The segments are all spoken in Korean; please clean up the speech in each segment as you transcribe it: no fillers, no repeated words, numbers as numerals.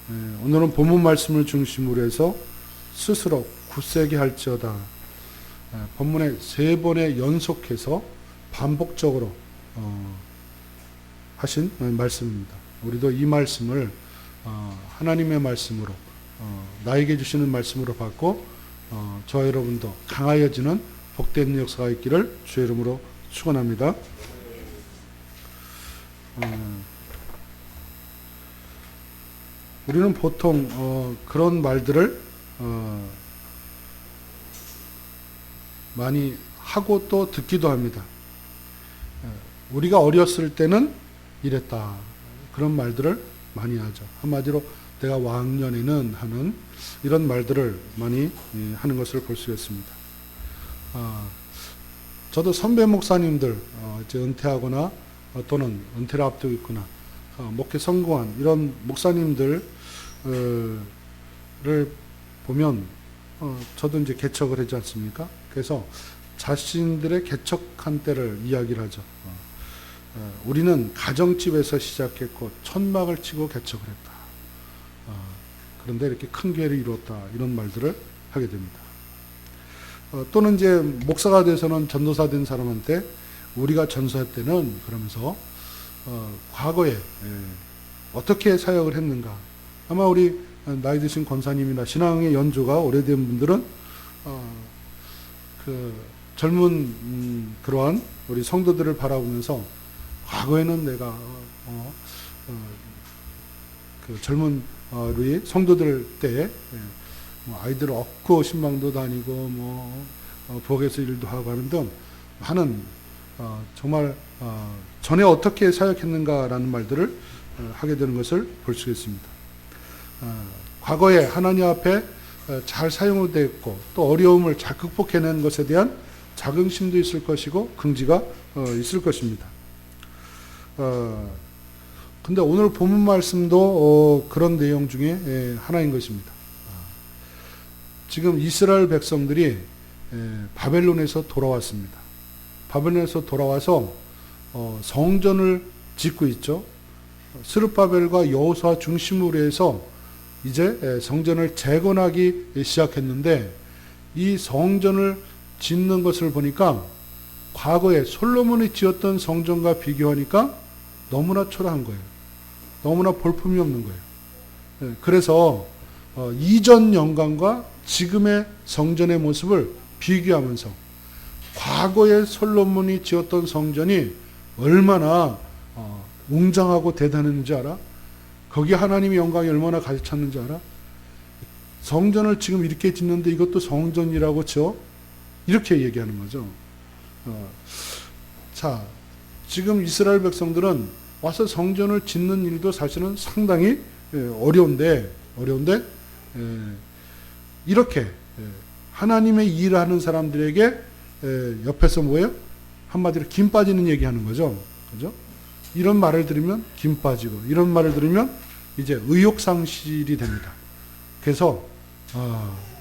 오늘은 본문 말씀을 중심으로 해서 스스로 굳세게 할지어다. 본문에 3번에 연속해서 반복적으로 하신 말씀입니다. 우리도 이 말씀을 하나님의 말씀으로 나에게 주시는 말씀으로 받고 저와 여러분도 강하여지는 복된 역사가 있기를 주의 이름으로 축원합니다. 우리는 보통 그런 말들을 많이 하고 또 듣기도 합니다. 우리가 어렸을 때는 이랬다. 그런 말들을 많이 하죠. 한마디로 내가 왕년에는 하는 이런 말들을 많이 하는 것을 볼 수 있습니다. 저도 선배 목사님들 이제 은퇴하거나 또는 은퇴를 앞두고 있거나 목회 성공한 이런 목사님들을 보면 저도 이제 개척을 하지 않습니까? 그래서 자신들의 개척한 때를 이야기를 하죠. 우리는 가정집에서 시작했고 천막을 치고 개척을 했다. 그런데 이렇게 큰 교회를 이루었다. 이런 말들을 하게 됩니다. 또는 이제 목사가 돼서는 전도사 된 사람한테 우리가 전도사 때는 그러면서 과거에 어떻게 사역을 했는가. 아마 우리 나이 드신 권사님이나 신앙의 연조가 오래된 분들은 그 젊은 그러한 우리 성도들을 바라보면서 과거에는 내가 그 젊은 우리 성도들 때 아이들 업고 신방도 다니고 부엌에서 일도 하고 하는 등 많은 정말 전에 어떻게 사역했는가라는 말들을 하게 되는 것을 볼 수 있습니다. 과거에 하나님 앞에 잘 사용되었고 또 어려움을 잘 극복해낸 것에 대한 자긍심도 있을 것이고 긍지가 있을 것입니다. 근데 오늘 본문 말씀도 그런 내용 중에 하나인 것입니다. 지금 이스라엘 백성들이 바벨론에서 돌아왔습니다. 바벨론에서 돌아와서 성전을 짓고 있죠. 스룹바벨과 여호수아 중심으로 해서 이제 성전을 재건하기 시작했는데 이 성전을 짓는 것을 보니까 과거에 솔로몬이 지었던 성전과 비교하니까 너무나 초라한 거예요. 너무나 볼품이 없는 거예요. 그래서 이전 영광과 지금의 성전의 모습을 비교하면서 과거에 솔로몬이 지었던 성전이 얼마나 웅장하고 대단했는지 알아? 거기 하나님의 영광이 얼마나 가득 찼는지 알아? 성전을 지금 이렇게 짓는데 이것도 성전이라고 쳐? 이렇게 얘기하는 거죠. 자, 지금 이스라엘 백성들은 와서 성전을 짓는 일도 사실은 상당히 어려운데 이렇게 하나님의 일을 하는 사람들에게 옆에서 뭐예요? 한마디로 김 빠지는 얘기하는 거죠. 그죠? 이런 말을 들으면 김 빠지고 이런 말을 들으면 이제 의욕상실이 됩니다. 그래서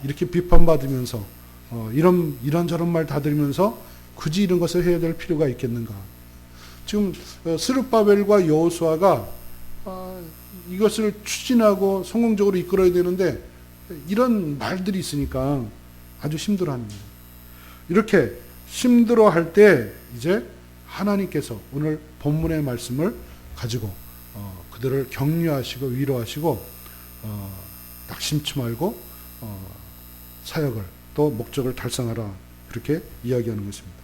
이렇게 비판받으면서 이런저런 말 다 들으면서 굳이 이런 것을 해야 될 필요가 있겠는가. 지금 스룹바벨과 여호수아가 이것을 추진하고 성공적으로 이끌어야 되는데 이런 말들이 있으니까 아주 힘들어합니다. 이렇게 힘들어할 때 이제 하나님께서 오늘 본문의 말씀을 가지고 그들을 격려하시고 위로하시고 낙심치 말고 사역을 또 목적을 달성하라 그렇게 이야기하는 것입니다.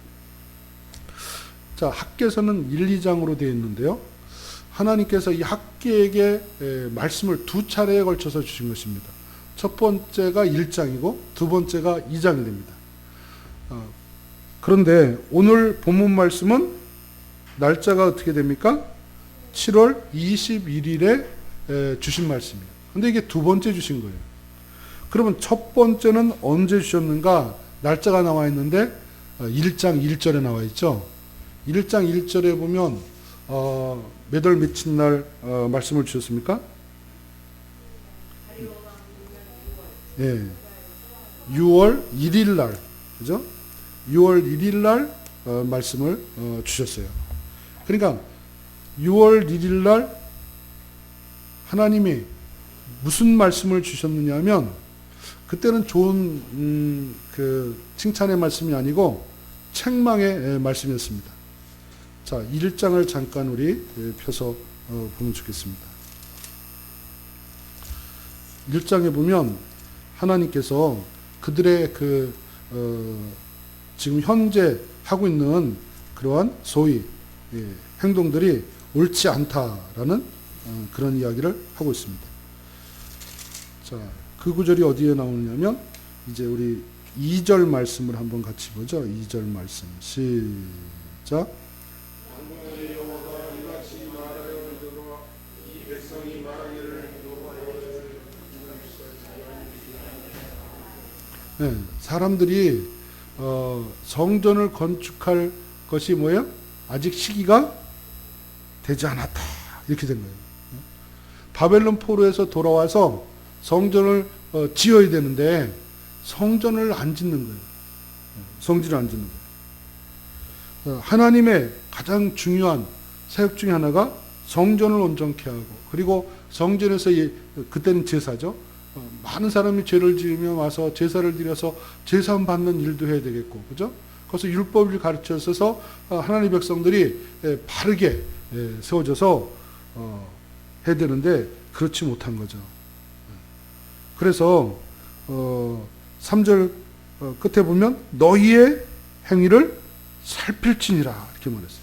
자, 학개서는 1, 2장으로 되어 있는데요. 하나님께서 이 학개에게 말씀을 2차례에 걸쳐서 주신 것입니다. 첫 번째가 1장이고 두 번째가 2장이 됩니다. 그런데 오늘 본문 말씀은 날짜가 어떻게 됩니까? 7월 21일에 주신 말씀이에요. 근데 이게 두 번째 주신 거예요. 그러면 첫 번째는 언제 주셨는가? 날짜가 나와 있는데 1장 1절에 나와 있죠. 1장 1절에 보면 몇 월 며칠 날 말씀을 주셨습니까? 예, 6월 1일 날, 그죠? 6월 1일 날 말씀을 주셨어요. 그러니까 6월 1일 날 하나님이 무슨 말씀을 주셨느냐 하면 그때는 좋은 그 칭찬의 말씀이 아니고 책망의 말씀이었습니다. 자, 1장을 잠깐 우리 펴서 보면 좋겠습니다. 1장에 보면 하나님께서 그들의 지금 현재 하고 있는 그러한 소위 행동들이 옳지 않다라는 그런 이야기를 하고 있습니다. 자, 그 구절이 어디에 나오느냐면 이제 우리 2절 말씀을 한번 같이 보죠. 2절 말씀 시작. 네, 사람들이 성전을 건축할 것이 뭐예요? 아직 시기가 되지 않았다. 이렇게 된 거예요. 바벨론 포로에서 돌아와서 성전을 지어야 되는데 성전을 안 짓는 거예요. 성전을 안 짓는 거예요. 하나님의 가장 중요한 사역 중에 하나가 성전을 온전케 하고, 그리고 성전에서 그때는 제사죠. 많은 사람이 죄를 지으며 와서 제사를 드려서 제사 받는 일도 해야 되겠고, 그죠? 그래서 율법을 가르쳐서 하나님의 백성들이 바르게 세워져서 해야 되는데 그렇지 못한 거죠. 그래서 3절 끝에 보면 너희의 행위를 살필지니라 이렇게 말했어요.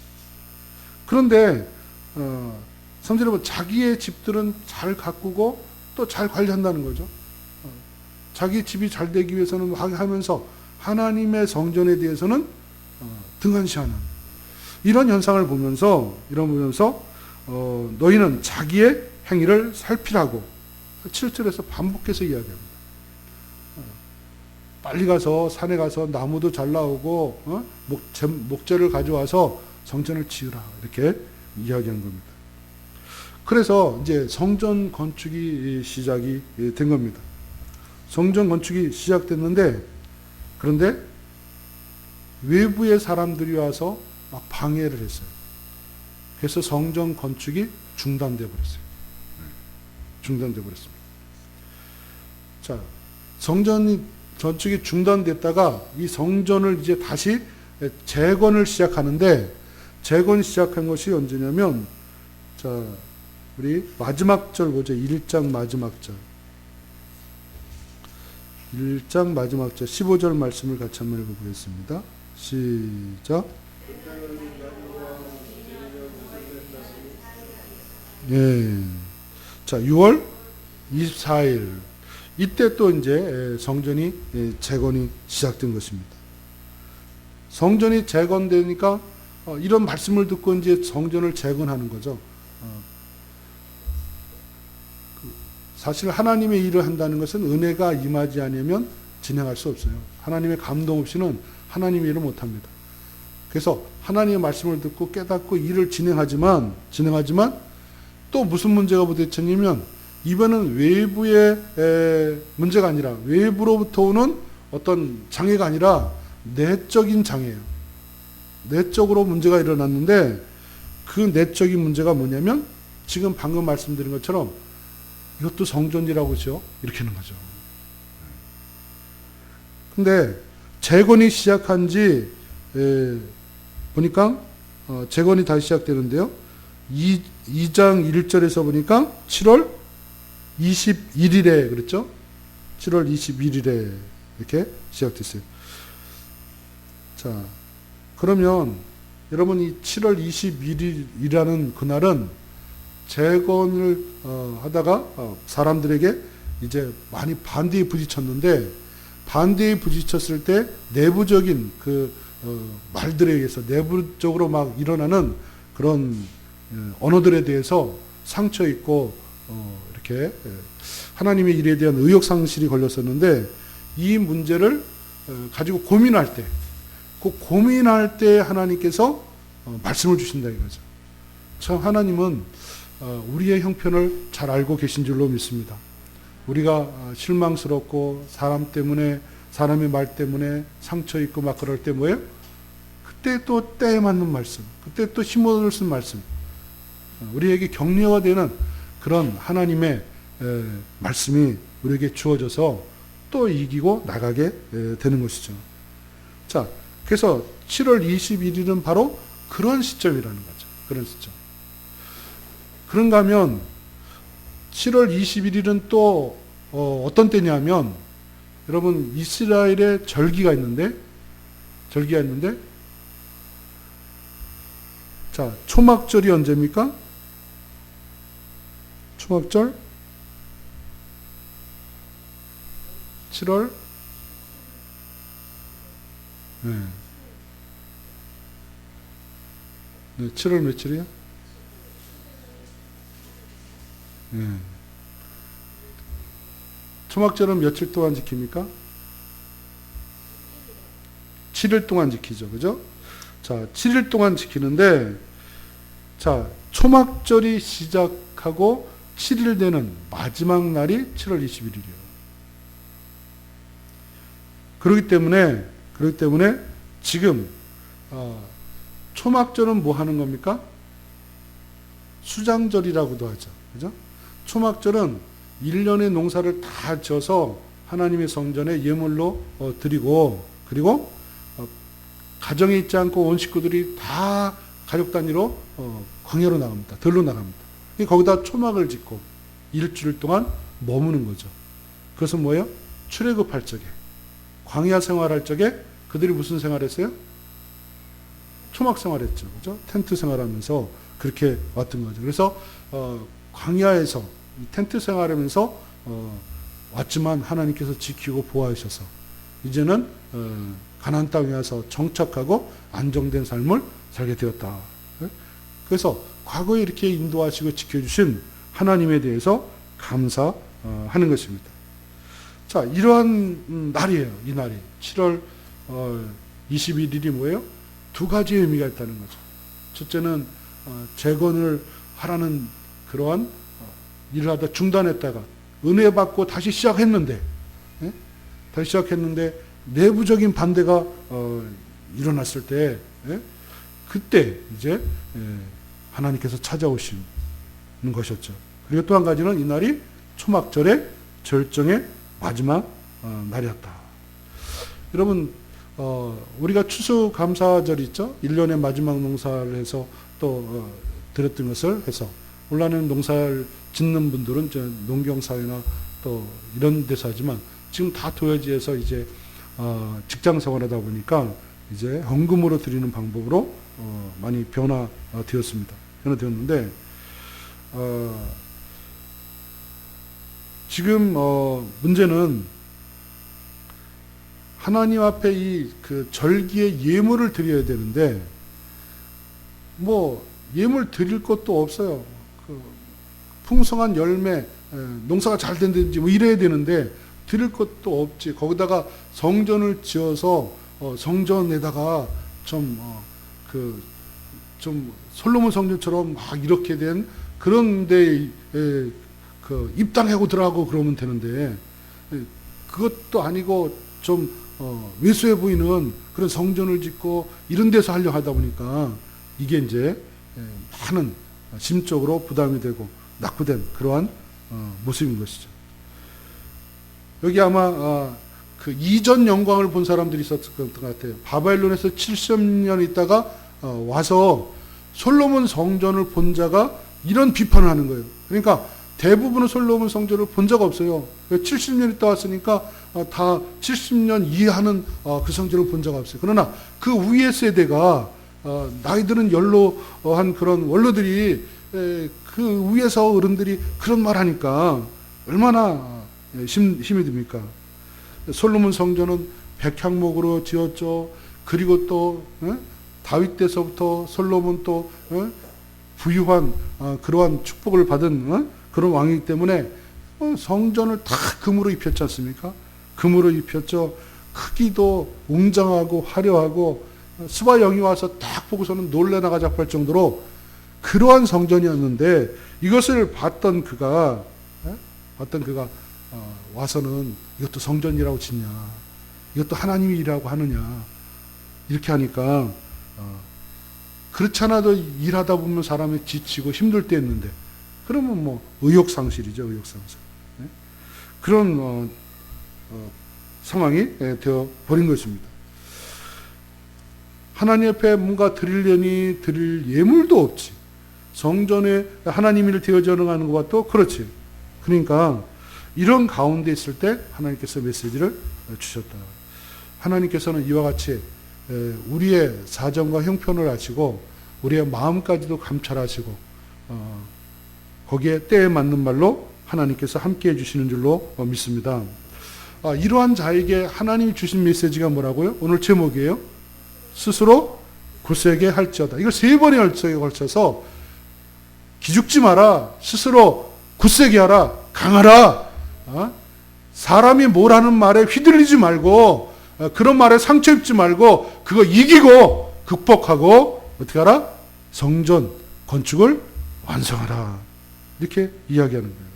그런데 3절에 보면 자기의 집들은 잘 가꾸고 또 잘 관리한다는 거죠. 자기 집이 잘 되기 위해서는 하면서 하나님의 성전에 대해서는 등한시하는 이런 현상을 보면서 너희는 자기의 행위를 살피라고 7절에서 반복해서 이야기합니다. 빨리 가서 산에 가서 나무도 잘 나오고 목재를 가져와서 성전을 지으라 이렇게 이야기한 겁니다. 그래서 이제 성전 건축이 시작이 된 겁니다. 성전 건축이 시작됐는데 그런데 외부의 사람들이 와서 막 방해를 했어요. 그래서 성전 건축이 중단돼 버렸어요. 중단돼 버렸습니다. 자, 성전 건축이 중단됐다가 이 성전을 이제 다시 재건을 시작하는데 재건이 시작한 것이 언제냐면 자, 우리 마지막 절 보죠. 1장 마지막 절. 1장 마지막 절 15절 말씀을 같이 한번 읽어보겠습니다. 시작. 예. 자, 6월 24일. 이때 또 이제 성전이 재건이 시작된 것입니다. 성전이 재건되니까 이런 말씀을 듣고 이제 성전을 재건하는 거죠. 사실 하나님의 일을 한다는 것은 은혜가 임하지 않으면 진행할 수 없어요. 하나님의 감동 없이는 하나님의 일을 못합니다. 그래서 하나님의 말씀을 듣고 깨닫고 일을 진행하지만 또 무슨 문제가 부딪히냐면 이번은 외부의 문제가 아니라 외부로부터 오는 어떤 장애가 아니라 내적인 장애예요. 내적으로 문제가 일어났는데 그 내적인 문제가 뭐냐면 지금 방금 말씀드린 것처럼 이것도 성전이라고 하죠. 이렇게 하는 거죠. 근데 재건이 시작한 지 보니까 재건이 다시 시작되는데요. 2장 1절에서 보니까 7월 21일에 그랬죠. 7월 21일에 이렇게 시작됐어요. 자, 그러면 여러분 이 7월 21일이라는 그날은 재건을 하다가 사람들에게 이제 많이 반대에 부딪혔는데 반대에 부딪혔을 때 내부적인 그 말들에 의해서 내부적으로 막 일어나는 그런 언어들에 대해서 상처 있고 이렇게 하나님의 일에 대한 의욕상실이 걸렸었는데 이 문제를 가지고 고민할 때 그 고민할 때 하나님께서 말씀을 주신다 이거죠. 참 하나님은 우리의 형편을 잘 알고 계신 줄로 믿습니다. 우리가 실망스럽고 사람 때문에 사람의 말 때문에 상처 있고 막 그럴 때 뭐예요? 그때 또 때에 맞는 말씀, 그때 또 힘을 쓴 말씀, 우리에게 격려가 되는 그런 하나님의 말씀이 우리에게 주어져서 또 이기고 나가게 되는 것이죠. 자, 그래서 7월 21일은 바로 그런 시점이라는 거죠. 그런 시점. 그런가 하면 7월 21일은 또 어떤 때냐면 여러분 이스라엘의 절기가 있는데 자, 초막절이 언제입니까? 초막절 7월 네. 7월 며칠이요? 네. 초막절은 며칠 동안 지킵니까? 7일 동안 지키죠. 그죠? 자, 7일 동안 지키는데, 자, 초막절이 시작하고 7일 되는 마지막 날이 7월 21일이에요. 그렇기 때문에 지금, 초막절은 뭐 하는 겁니까? 수장절이라고도 하죠. 그죠? 초막절은 1년의 농사를 다 지어서 하나님의 성전에 예물로 드리고, 그리고 가정에 있지 않고 온 식구들이 다 가족 단위로 광야로 나갑니다. 들로 나갑니다. 거기다 초막을 짓고 일주일 동안 머무는 거죠. 그것은 뭐예요? 출애굽할 적에, 광야 생활할 적에 그들이 무슨 생활했어요? 초막 생활했죠. 그죠? 텐트 생활하면서 그렇게 왔던 거죠. 그래서 광야에서 텐트 생활하면서 왔지만 하나님께서 지키고 보호하셔서 이제는 가나안 땅에 와서 정착하고 안정된 삶을 살게 되었다. 그래서 과거에 이렇게 인도하시고 지켜주신 하나님에 대해서 감사하는 것입니다. 자, 이러한 날이에요. 이 날이 7월 21일이 뭐예요? 두 가지의 의미가 있다는 거죠. 첫째는 재건을 하라는 그러한 일을 하다 중단했다가 은혜 받고 다시 시작했는데 내부적인 반대가 일어났을 때 그때 이제 하나님께서 찾아오시는 것이었죠. 그리고 또 한 가지는 이 날이 초막절의 절정의 마지막 날이었다. 여러분 우리가 추수감사절 있죠? 1년의 마지막 농사를 해서 또 드렸던 것을 해서 원래는 농사를 짓는 분들은 농경사회나 또 이런 데서 하지만 지금 다 도여지에서 이제 직장 생활하다 보니까 이제 헌금으로 드리는 방법으로 많이 변화되었습니다. 변화되었는데 지금 문제는 하나님 앞에 이 그 절기의 예물을 드려야 되는데 뭐 예물 드릴 것도 없어요. 그 풍성한 열매, 농사가 잘 된다든지 뭐 이래야 되는데 드릴 것도 없지. 거기다가 성전을 지어서 성전에다가 좀 솔로몬 성전처럼 막 이렇게 된 그런데 그 입당하고 들어가고 그러면 되는데 그것도 아니고 좀 왜소해 보이는 그런 성전을 짓고 이런 데서 하려고 하다 보니까 이게 이제 많은 심적으로 부담이 되고 낙후된 그러한 모습인 것이죠. 여기 아마 그 이전 영광을 본 사람들이 있었을 것 같아요. 바벨론에서 70년 있다가 와서 솔로몬 성전을 본 자가 이런 비판을 하는 거예요. 그러니까 대부분은 솔로몬 성전을 본 적 없어요. 70년 있다 왔으니까 다 70년 이하는 그 성전을 본 적 없어요. 그러나 그 위의 세대가 나이들은 연로한 그런 원로들이 그 위에서 어른들이 그런 말 하니까 얼마나 힘이 듭니까? 솔로몬 성전은 백향목으로 지었죠. 그리고 또 다윗 때서부터 솔로몬 또 부유한 그러한 축복을 받은 그런 왕이기 때문에 성전을 다 금으로 입혔지 않습니까? 금으로 입혔죠. 크기도 웅장하고 화려하고 스바 영이 와서 딱 보고서는 놀래나가 자꾸 할 정도로 그러한 성전이었는데 이것을 봤던 그가 와서는 이것도 성전이라고 짓냐, 이것도 하나님이 일하고 하느냐 이렇게 하니까 그렇지 않아도 일하다 보면 사람이 지치고 힘들 때 있는데 그러면 뭐 의욕상실이죠. 의욕상실. 그런 상황이 되어 버린 것입니다. 하나님 앞에 뭔가 드리려니 드릴 예물도 없지. 성전에 하나님이 되어져 가는 것과 또 그렇지. 그러니까 이런 가운데 있을 때 하나님께서 메시지를 주셨다. 하나님께서는 이와 같이 우리의 사정과 형편을 아시고 우리의 마음까지도 감찰하시고 거기에 때에 맞는 말로 하나님께서 함께해 주시는 줄로 믿습니다. 이러한 자에게 하나님이 주신 메시지가 뭐라고요? 오늘 제목이에요. 스스로 굳세게 할지어다. 이걸 3번에 걸쳐서 기죽지 마라. 스스로 굳세게 하라. 강하라. 사람이 뭐라는 말에 휘둘리지 말고 그런 말에 상처 입지 말고 그거 이기고 극복하고 어떻게 하라? 성전 건축을 완성하라. 이렇게 이야기하는 거예요.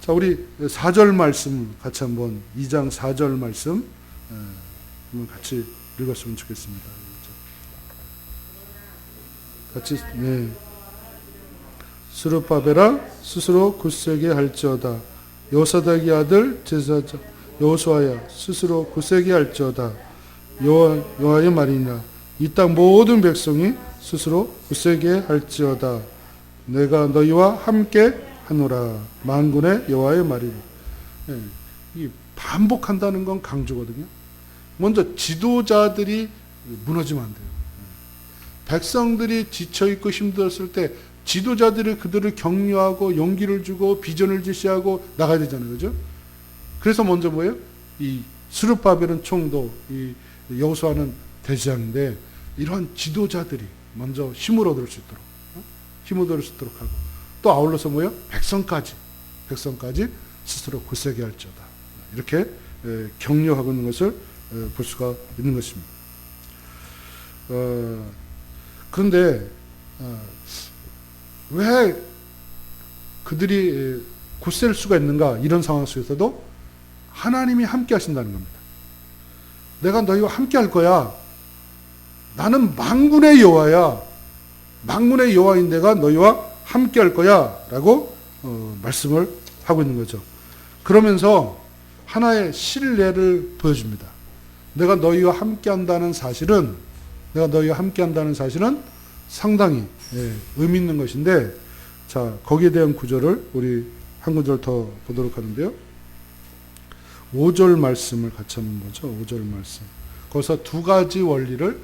자, 우리 4절 말씀 같이 한번 2장 4절 말씀 한번 같이 읽었으면 좋겠습니다. 같이 스룹바벨아 스스로 굳세게 할지어다. 여호사닥의 아들 제사장 여호수아야 스스로 굳세게 할지어다. 여호와의 말이니라. 이 땅 모든 백성이 스스로 굳세게 할지어다. 내가 너희와 함께 하노라. 만군의 여호와의 말이니. 이 반복한다는 건 강조거든요. 먼저 지도자들이 무너지면 안 돼요. 백성들이 지쳐있고 힘들었을 때 지도자들이 그들을 격려하고 용기를 주고 비전을 제시하고 나가야 되잖아요. 그죠? 그래서 먼저 뭐예요? 이 스룹바벨은 총독, 이 여호수아는 대제사장인데 이러한 지도자들이 먼저 힘을 얻을 수 있도록 힘을 얻을 수 있도록 하고 또 아울러서 뭐예요? 백성까지 스스로 굳세게 할지어다. 이렇게 격려하고 있는 것을 볼 수가 있는 것입니다. 그런데 왜 그들이 굳셀 수가 있는가? 이런 상황 속에서도 하나님이 함께 하신다는 겁니다. 내가 너희와 함께 할 거야. 나는 만군의 여호와야. 만군의 여호와인 내가 너희와 함께 할 거야. 라고 말씀을 하고 있는 거죠. 그러면서 하나의 신뢰를 보여줍니다. 내가 너희와 함께 한다는 사실은 상당히 의미 있는 것인데, 자, 거기에 대한 구절을 우리 한 구절 더 보도록 하는데요. 5절 말씀을 같이 한번 보죠. 5절 말씀. 거기서 두 가지 원리를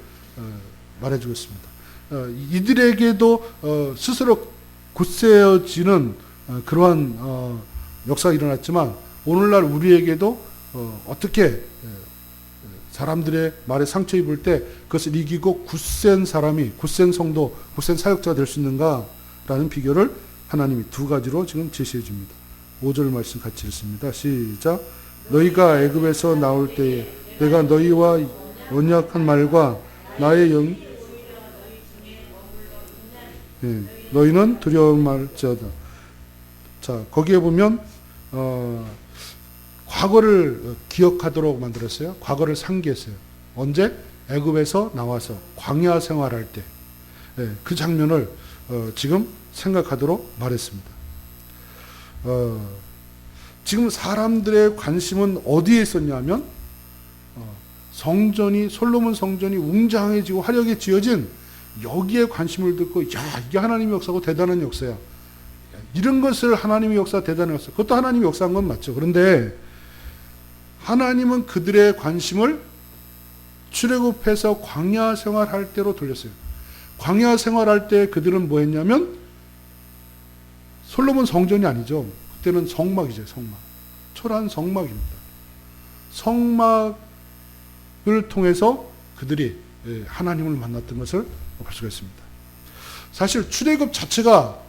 말해주고 있습니다. 이들에게도 스스로 굳세어지는 그러한 역사가 일어났지만 오늘날 우리에게도 어떻게 사람들의 말에 상처 입을 때 그것을 이기고 굳센 사람이, 굳센 성도, 굳센 사역자가 될 수 있는가라는 비결을 하나님이 두 가지로 지금 제시해 줍니다. 5절 말씀 같이 읽습니다. 시작. 너희가 애굽에서 나올 때에 내가 너희와 언약한 말과 나의 영 너희는 두려움 말지어다. 자, 거기에 보면 과거를 기억하도록 만들었어요. 과거를 상기했어요. 언제? 애굽에서 나와서 광야 생활할 때 그 장면을 지금 생각하도록 말했습니다. 지금 사람들의 관심은 어디에 있었냐면 성전이, 솔로몬 성전이 웅장해지고 화려하게 지어진 여기에 관심을 듣고, 야, 이게 하나님의 역사고 대단한 역사야. 이런 것을 하나님의 역사, 대단한 역사. 그것도 하나님의 역사인 건 맞죠. 그런데 하나님은 그들의 관심을 출애굽해서 광야 생활할 때로 돌렸어요. 광야 생활할 때 그들은 뭐 했냐면 솔로몬 성전이 아니죠. 그때는 성막이죠. 성막. 초라한 성막입니다. 성막을 통해서 그들이 하나님을 만났던 것을 볼 수가 있습니다. 사실 출애굽 자체가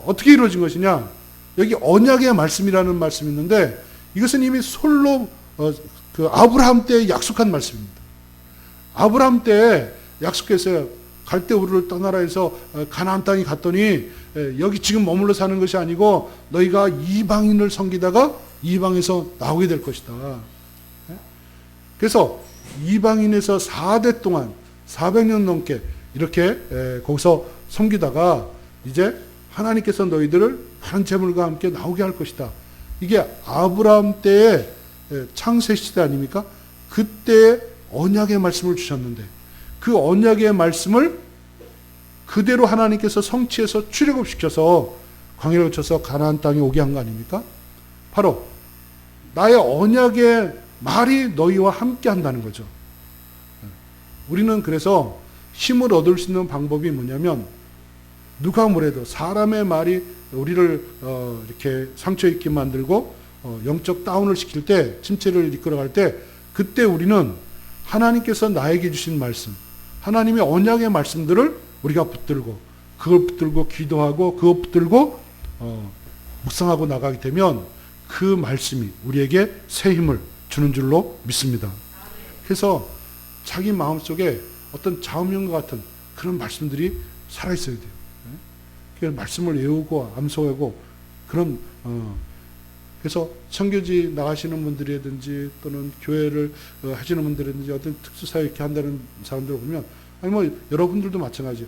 어떻게 이루어진 것이냐? 여기 언약의 말씀이라는 말씀이 있는데 이것은 이미 아브라함 때 약속한 말씀입니다. 아브라함 때 약속했어요. 갈대 우르를 떠나라 해서 가나안 땅에 갔더니 여기 지금 머물러 사는 것이 아니고 너희가 이방인을 섬기다가 이방에서 나오게 될 것이다. 그래서 이방인에서 4대 동안 400년 넘게 이렇게 거기서 섬기다가 이제 하나님께서 너희들을 많은 재물과 함께 나오게 할 것이다. 이게 아브라함 때의 창세 시대 아닙니까? 그때 언약의 말씀을 주셨는데 그 언약의 말씀을 그대로 하나님께서 성취해서 출애굽시켜서 광야를 거쳐서 가나안 땅에 오게 한 거 아닙니까? 바로 나의 언약의 말이 너희와 함께 한다는 거죠. 우리는 그래서 힘을 얻을 수 있는 방법이 뭐냐면 누가 뭐래도 사람의 말이 우리를 이렇게 상처 입게 만들고 영적 다운을 시킬 때, 침체를 이끌어갈 때, 그때 우리는 하나님께서 나에게 주신 말씀, 하나님의 언약의 말씀들을 우리가 붙들고, 그걸 붙들고 기도하고, 그걸 붙들고 묵상하고 나가게 되면 그 말씀이 우리에게 새 힘을 주는 줄로 믿습니다. 그래서 자기 마음속에 어떤 자음형과 같은 그런 말씀들이 살아있어야 돼요. 그 말씀을 외우고 암송하고 그런 그래서 청교지 나가시는 분들이라든지 또는 교회를 하시는 분들이라든지 어떤 특수사회 이렇게 한다는 사람들을 보면 아니 뭐 여러분들도 마찬가지예요.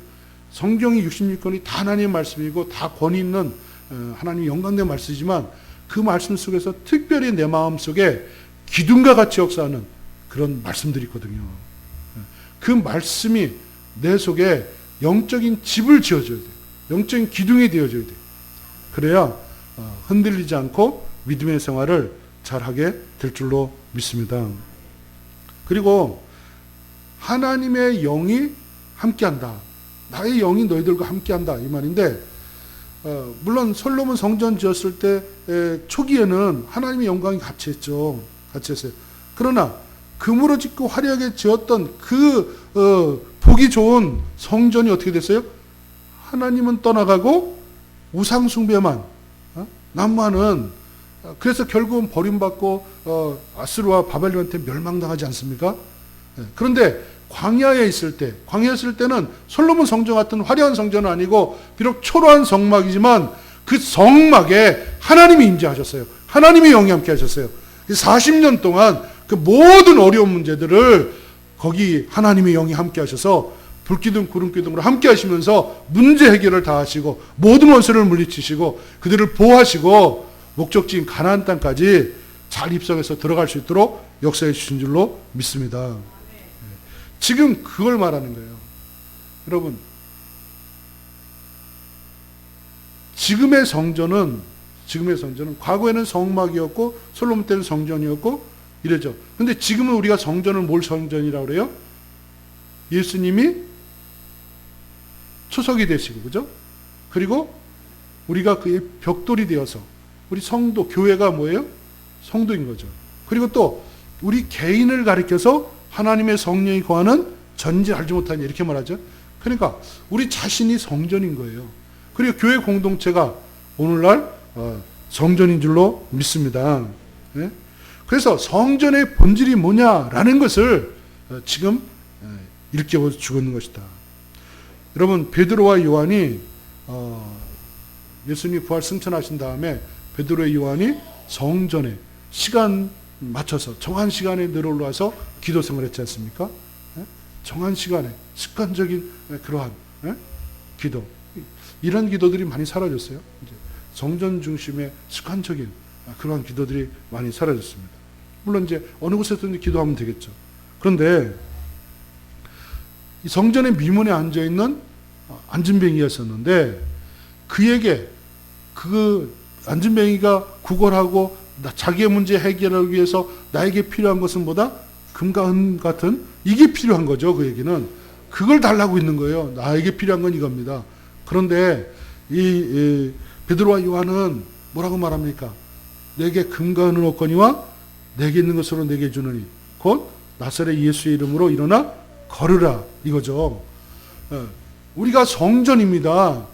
성경이 66권이 다 하나님의 말씀이고 다 권위 있는 하나님의 영광된 말씀이지만 그 말씀 속에서 특별히 내 마음속에 기둥과 같이 역사하는 그런 말씀들이 있거든요. 그 말씀이 내 속에 영적인 집을 지어줘야 돼요. 영적인 기둥이 되어줘야 돼요. 그래야 흔들리지 않고 믿음의 생활을 잘하게 될 줄로 믿습니다. 그리고 하나님의 영이 함께한다. 나의 영이 너희들과 함께한다. 이 말인데 물론 솔로몬 성전 지었을 때 초기에는 하나님의 영광이 같이 했죠. 같이 했어요. 그러나 금으로 짓고 화려하게 지었던 그 보기 좋은 성전이 어떻게 됐어요? 하나님은 떠나가고 우상 숭배만 난무하는, 그래서 결국은 버림받고 아스루와 바벨론한테 멸망당하지 않습니까? 그런데 광야에 있을 때는 솔로몬 성전 같은 화려한 성전은 아니고 비록 초라한 성막이지만 그 성막에 하나님이 임재하셨어요. 하나님의 영이 함께 하셨어요. 40년 동안 그 모든 어려운 문제들을 거기 하나님의 영이 함께 하셔서 불기둥 구름기둥으로 함께 하시면서 문제 해결을 다 하시고 모든 원수를 물리치시고 그들을 보호하시고 목적지인 가나안 땅까지 잘 입성해서 들어갈 수 있도록 역사해 주신 줄로 믿습니다. 지금 그걸 말하는 거예요. 여러분, 지금의 성전은 과거에는 성막이었고 솔로몬 때는 성전이었고 이래죠. 근데 지금은 우리가 성전을 뭘 성전이라고 그래요? 예수님이 초석이 되시고, 그죠? 그리고 우리가 그의 벽돌이 되어서 우리 성도, 교회가 뭐예요? 성도인 거죠. 그리고 또 우리 개인을 가리켜서 하나님의 성령이 거하는 전지 알지 못하니 이렇게 말하죠. 그러니까 우리 자신이 성전인 거예요. 그리고 교회 공동체가 오늘날 성전인 줄로 믿습니다. 네? 그래서 성전의 본질이 뭐냐라는 것을 지금 일깨워주고 있는 것이다. 여러분, 베드로와 요한이 예수님이 부활 승천하신 다음에 베드로와 요한이 성전에 시간 맞춰서 정한 시간에 늘어올라서 기도 생활했지 않습니까? 정한 시간에 습관적인 그러한 기도, 이런 기도들이 많이 사라졌어요. 이제 성전 중심의 습관적인 그러한 기도들이 많이 사라졌습니다. 물론 이제 어느 곳에서든지 기도하면 되겠죠. 그런데 이 성전의 미문에 앉아 있는 안진뱅이였었는데 그에게 그 안진뱅이가 구걸하고 자기의 문제 해결을 위해서 나에게 필요한 것은 뭐다? 금과 은 같은 이게 필요한 거죠. 그에게는 그걸 달라고 있는 거예요. 나에게 필요한 건 이겁니다. 그런데 이 베드로와 요한은 뭐라고 말합니까? 내게 금과 은을 얻거니와 내게 있는 것으로 내게 주느니 곧 나사렛 예수의 이름으로 일어나 걸으라, 이거죠. 우리가 성전입니다.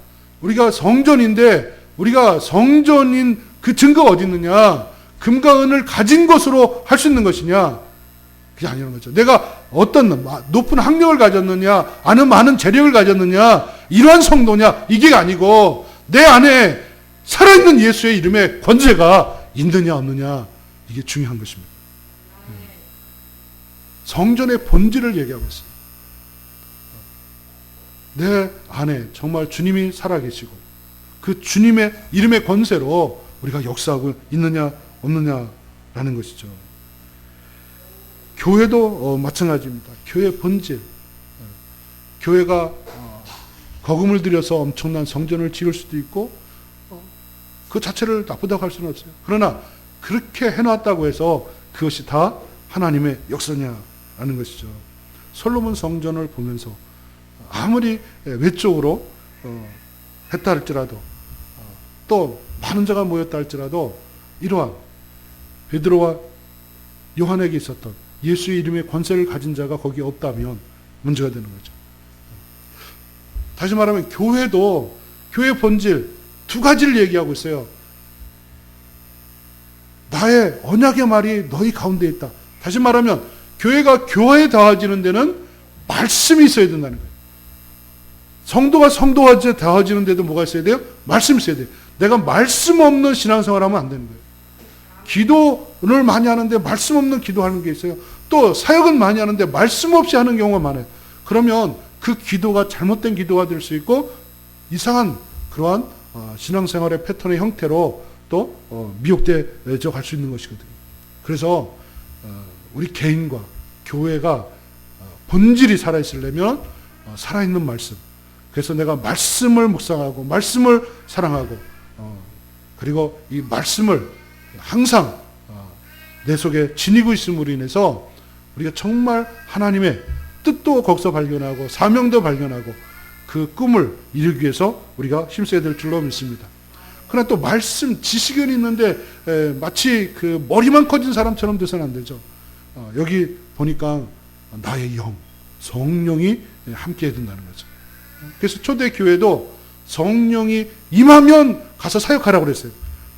우리가 성전인데 우리가 성전인 그 증거가 어디 있느냐? 금과 은을 가진 것으로 할 수 있는 것이냐? 그게 아니라는 거죠. 내가 어떤 높은 학력을 가졌느냐, 아는 많은 재력을 가졌느냐, 이러한 성도냐, 이게 아니고 내 안에 살아있는 예수의 이름에 권세가 있느냐 없느냐, 이게 중요한 것입니다. 성전의 본질을 얘기하고 있어요. 내 안에 정말 주님이 살아계시고 그 주님의 이름의 권세로 우리가 역사하고 있느냐 없느냐라는 것이죠. 교회도 마찬가지입니다. 교회 본질. 교회가 거금을 들여서 엄청난 성전을 지을 수도 있고 그 자체를 나쁘다고 할 수는 없어요. 그러나 그렇게 해놨다고 해서 그것이 다 하나님의 역사냐라는 것이죠. 솔로몬 성전을 보면서 아무리 외적으로 했다 할지라도 또 많은 자가 모였다 할지라도 이러한 베드로와 요한에게 있었던 예수의 이름의 권세를 가진 자가 거기에 없다면 문제가 되는 거죠. 다시 말하면 교회도 교회 본질 두 가지를 얘기하고 있어요. 나의 언약의 말이 너희 가운데 있다. 다시 말하면 교회가 교회에 더해지는 데는 말씀이 있어야 된다는 거예요. 성도가 성도와 더해지는 데도 뭐가 있어야 돼요? 말씀이 있어야 돼요. 내가 말씀 없는 신앙생활하면 안 되는 거예요. 기도를 많이 하는데 말씀 없는 기도하는 게 있어요. 또 사역은 많이 하는데 말씀 없이 하는 경우가 많아요. 그러면 그 기도가 잘못된 기도가 될 수 있고 이상한 그러한 신앙생활의 패턴의 형태로 또 미혹되어져 갈 수 있는 것이거든요. 그래서 우리 개인과 교회가 본질이 살아있으려면 살아있는 말씀. 그래서 내가 말씀을 묵상하고 말씀을 사랑하고 그리고 이 말씀을 항상 내 속에 지니고 있음으로 인해서 우리가 정말 하나님의 뜻도 거기서 발견하고 사명도 발견하고 그 꿈을 이루기 위해서 우리가 힘써야 될 줄로 믿습니다. 그러나 또 말씀 지식은 있는데 마치 그 머리만 커진 사람처럼 돼서는 안 되죠. 여기 보니까 나의 영, 성령이 함께 해야 된다는 거죠. 그래서 초대교회도 성령이 임하면 가서 사역하라고 그랬어요.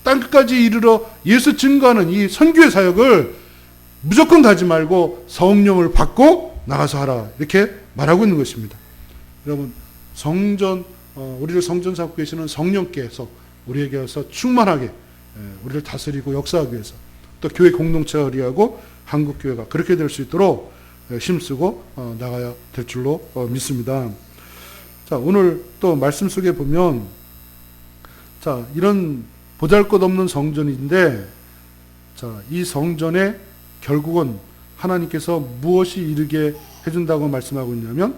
땅끝까지 이르러 예수 증거하는 이 선교의 사역을 무조건 가지 말고 성령을 받고 나가서 하라. 이렇게 말하고 있는 것입니다. 여러분, 성전, 우리를 성전 삼고 계시는 성령께서 우리에게 와서 충만하게 우리를 다스리고 역사하기 위해서 또 교회 공동체가 의리하고 한국교회가 그렇게 될 수 있도록 힘쓰고 나가야 될 줄로 믿습니다. 자, 오늘 또 말씀 속에 보면 자, 이런 보잘것없는 성전인데 자, 이 성전에 결국은 하나님께서 무엇이 이르게 해준다고 말씀하고 있냐면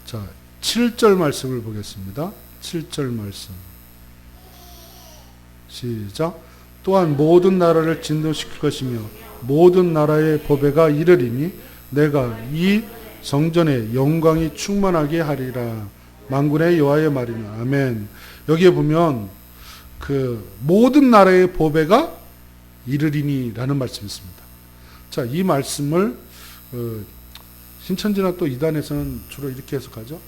자, 7절 말씀을 보겠습니다. 7절 말씀 시작. 또한 모든 나라를 진노시킬 것이며 모든 나라의 보배가 이르리니 내가 이 성전에 영광이 충만하게 하리라. 만군의 여호와의 말이나. 아멘. 여기에 보면 그 모든 나라의 보배가 이르리니라는 말씀이 있습니다. 자, 이 말씀을 신천지나 또 이단에서는 주로 이렇게 해석하죠.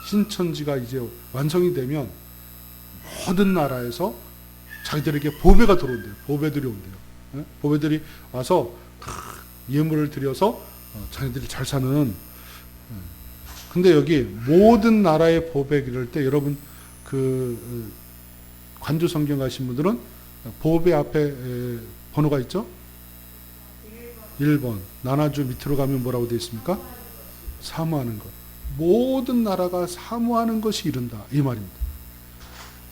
신천지가 이제 완성이 되면 모든 나라에서 자기들에게 보배가 들어온대요. 보배들이 온대요. 보배들이 와서 예물을 드려서 자기들이 잘 사는. 근데 여기 모든 나라의 보배 이럴 때 여러분 그 관조 성경 가신 분들은 보배 앞에 번호가 있죠? 1번. 나눠주 밑으로 가면 뭐라고 되어 있습니까? 사모하는 것. 모든 나라가 사모하는 것이 이른다. 이 말입니다.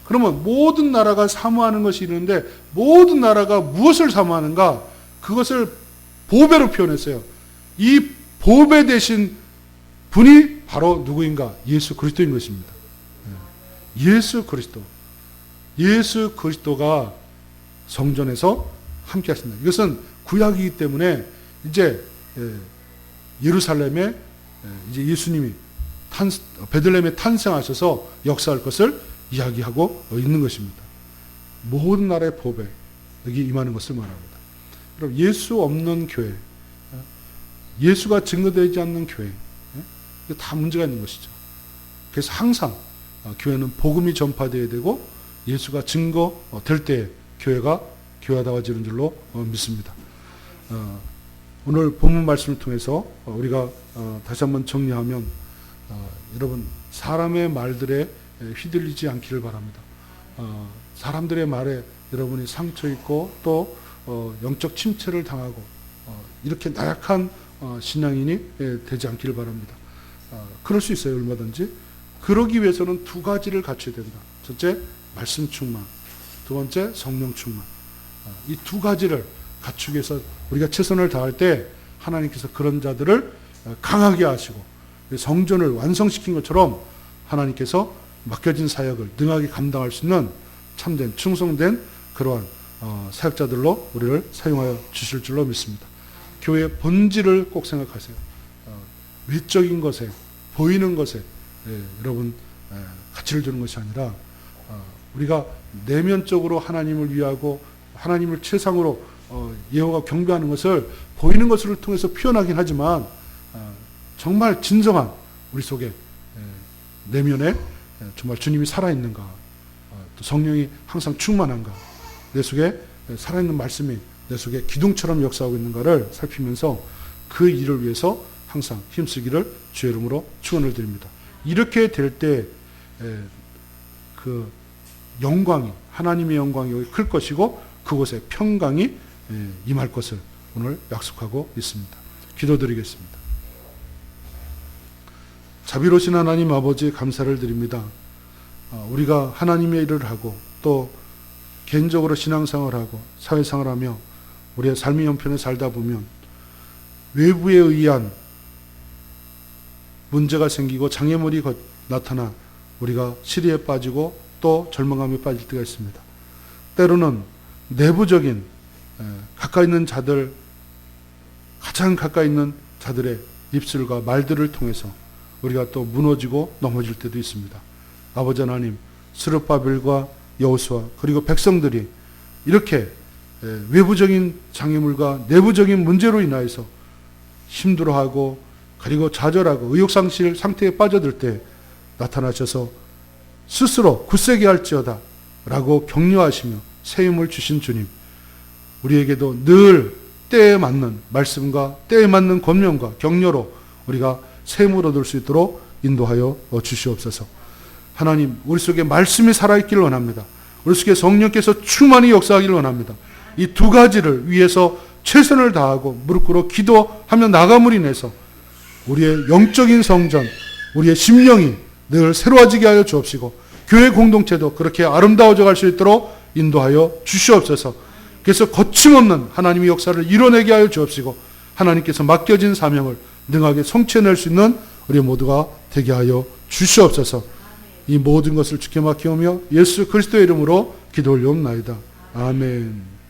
그러면 모든 나라가 사모하는 것이 이르는데 모든 나라가 무엇을 사모하는가? 그것을 보배로 표현했어요. 이 보배 대신 분이 바로 누구인가? 예수 그리스도인 것입니다. 예수 그리스도. 예수 그리스도가 성전에서 함께 하신다. 이것은 구약이기 때문에 이제 예루살렘에 이제 예수님이 베들레헴에 탄생하셔서 역사할 것을 이야기하고 있는 것입니다. 모든 나라의 보배 여기 임하는 것을 말합니다. 그럼 예수 없는 교회, 예수가 증거되지 않는 교회, 이게 다 문제가 있는 것이죠. 그래서 항상 교회는 복음이 전파되어야 되고 예수가 증거될 때 교회가 교회다워지는 줄로 믿습니다. 오늘 본문 말씀을 통해서 우리가 다시 한번 정리하면 여러분 사람의 말들에 휘둘리지 않기를 바랍니다. 사람들의 말에 여러분이 상처 있고 또 영적 침체를 당하고 이렇게 나약한 신앙인이 되지 않기를 바랍니다. 그럴 수 있어요, 얼마든지. 그러기 위해서는 두 가지를 갖춰야 된다. 첫째, 말씀 충만. 두 번째, 성령 충만. 이 두 가지를 갖추기 위해서 우리가 최선을 다할 때 하나님께서 그런 자들을 강하게 하시고 성전을 완성시킨 것처럼 하나님께서 맡겨진 사역을 능하게 감당할 수 있는 참된 충성된 그러한 사역자들로 우리를 사용하여 주실 줄로 믿습니다. 교회의 본질을 꼭 생각하세요. 외적인 것에 보이는 것에 여러분 가치를 두는 것이 아니라 우리가 내면적으로 하나님을 위하고 하나님을 최상으로 예호가 경배하는 것을 보이는 것을 통해서 표현하긴 하지만 정말 진정한 우리 속에 내면에 정말 주님이 살아있는가, 또 성령이 항상 충만한가, 내 속에 살아있는 말씀이 내 속에 기둥처럼 역사하고 있는가를 살피면서 그 일을 위해서 항상 힘쓰기를 주의 이름으로 축원을 드립니다. 이렇게 될 때 그 영광이, 하나님의 영광이 클 것이고 그곳에 평강이 임할 것을 오늘 약속하고 있습니다. 기도드리겠습니다. 자비로우신 하나님 아버지 감사를 드립니다. 우리가 하나님의 일을 하고 또 개인적으로 신앙생활을 하고 사회생활을 하며 우리의 삶의 형편에 살다 보면 외부에 의한 문제가 생기고 장애물이 나타나 우리가 시리에 빠지고 또 절망감에 빠질 때가 있습니다. 때로는 내부적인 가까이 있는 자들, 가장 가까이 있는 자들의 입술과 말들을 통해서 우리가 또 무너지고 넘어질 때도 있습니다. 아버지 하나님, 스룹바벨과 여호수아 그리고 백성들이 이렇게 외부적인 장애물과 내부적인 문제로 인하여서 힘들어하고 그리고 좌절하고 의욕상실 상태에 빠져들 때 나타나셔서 스스로 굳세게 할지어다 라고 격려하시며 세움을 주신 주님, 우리에게도 늘 때에 맞는 말씀과 때에 맞는 권면과 격려로 우리가 세움을 얻을 수 있도록 인도하여 주시옵소서. 하나님, 우리 속에 말씀이 살아있기를 원합니다. 우리 속에 성령께서 충만히 역사하기를 원합니다. 이 두 가지를 위해서 최선을 다하고 무릎 꿇어 기도하며 나감을 인해서 우리의 영적인 성전, 우리의 심령이 늘 새로워지게 하여 주옵시고 교회 공동체도 그렇게 아름다워져 갈 수 있도록 인도하여 주시옵소서. 그래서 거침없는 하나님의 역사를 이뤄내게 하여 주옵시고 하나님께서 맡겨진 사명을 능하게 성취해낼 수 있는 우리 모두가 되게 하여 주시옵소서. 이 모든 것을 주께 맡기오며 예수 그리스도의 이름으로 기도 올려옵나이다. 아멘.